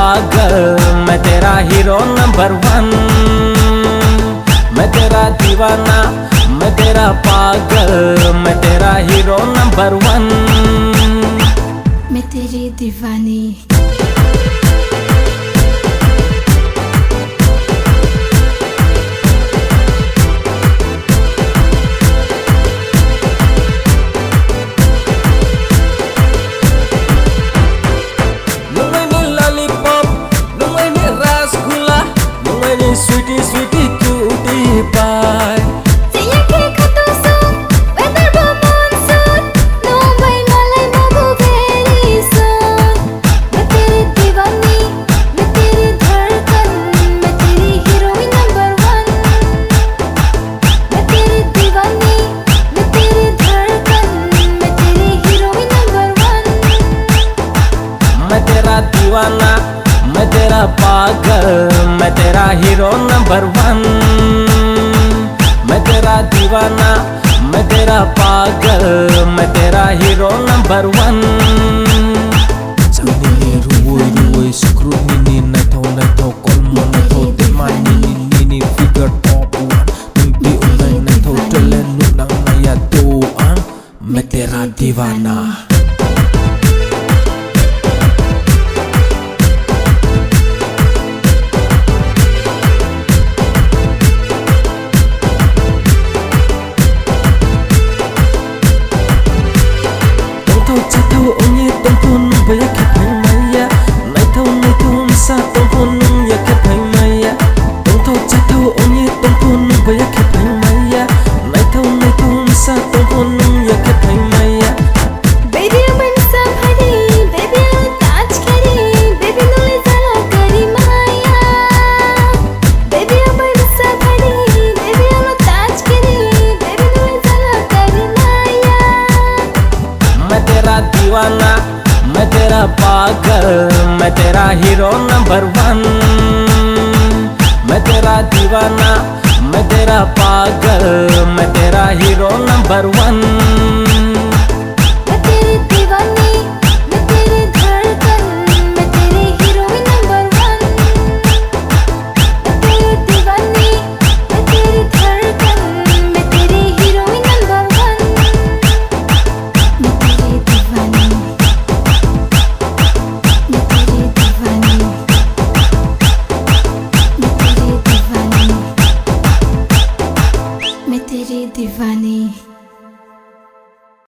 पागल, मैं तेरा हीरो नंबर 1। मैं तेरा दीवाना, मैं तेरा पागल, मैं तेरा हीरो नंबर 1। मैं तेरी दीवानी। Sweetie, sweetie, cutie pie. Saya kata so, weather ba monsoon. No way malay mabu very soon. मैं तेरी दीवानी, मैं तेरी धड़कन, मैं तेरी हीरोइन नंबर 1। मैं तेरी दीवानी, मैं तेरी धड़कन, मैं तेरी हीरोइन नंबर 1। मैं तेरा दीवाना, मैं तेरा पागल, मैं तेरा हीरो नंबर 1। मैं तेरा दीवाना, मैं तेरा पागल, मैं तेरा hero number 1। Nini ruwoy ruwoy screw nini naitaw kolmo naitaw demani nini figure top 1 baby unay naitaw talen nunang nayato ang मैं तेरा दीवाना। Chataw onye tongpon baya kapay maya naitaw misa tongpon ya kapay maya tongtaw chataw onye tongpon baya kapay maya naitaw misa tongpon ya kapay maya Baby aman sa bhari, baby alo taaj kari, baby nole jala kari maya. Baby aman sa bhari, baby alo taaj kari, baby nole jala kari maya. मैं तेरा दीवाना, मैं तेरा पागल, मैं तेरा hero number 1। मैं तेरा दीवाना, मैं तेरा पागल, मैं तेरा हीरो नंबर 1।